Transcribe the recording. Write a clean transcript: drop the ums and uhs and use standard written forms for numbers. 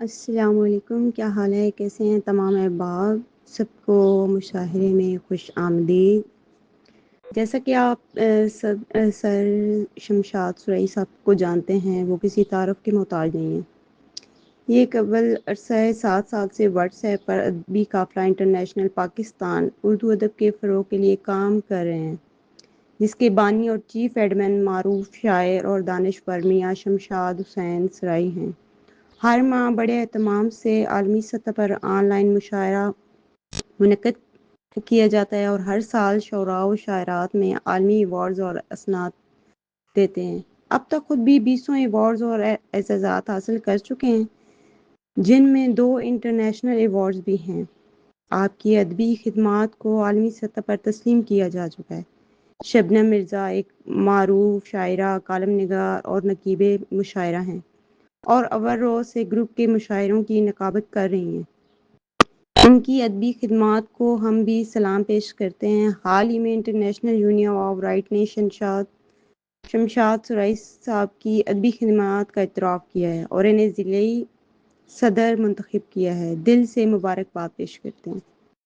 السلام علیکم، کیا حال ہے؟ کیسے ہیں تمام احباب؟ سب کو مشاہرے میں خوش آمدید۔ جیسا کہ آپ سر شمشاد سرائی صاحب کو جانتے ہیں، وہ کسی تعارف کے محتاج نہیں ہیں۔ یہ قبل عرصہ 7 سال سے واٹس ایپ پر ادبی قافلہ انٹرنیشنل پاکستان اردو ادب کے فروغ کے لیے کام کر رہے ہیں، جس کے بانی اور چیف ایڈمن معروف شاعر اور دانشور میاں شمشاد حسین سرائی ہیں۔ ہر ماہ بڑے اہتمام سے عالمی سطح پر آن لائن مشاعرہ منعقد کیا جاتا ہے اور ہر سال شعراء و شاعرات میں عالمی ایوارڈز اور اسناد دیتے ہیں۔ اب تک خود بھی 20 ایوارڈز اور اعزازات حاصل کر چکے ہیں، جن میں 2 انٹرنیشنل ایوارڈز بھی ہیں۔ آپ کی ادبی خدمات کو عالمی سطح پر تسلیم کیا جا چکا ہے۔ شبنم مرزا ایک معروف شاعرہ، کالم نگار اور نقیب مشاعرہ ہیں اور اول روز سے گروپ کے مشاعروں کی نقابت کر رہی ہیں۔ ان کی ادبی خدمات کو ہم بھی سلام پیش کرتے ہیں۔ حال ہی میں انٹرنیشنل یونین آف رائٹ نے شمشاد سرائی صاحب کی ادبی خدمات کا اعتراف کیا ہے اور انہیں ضلعی صدر منتخب کیا ہے۔ دل سے مبارکباد پیش کرتے ہیں۔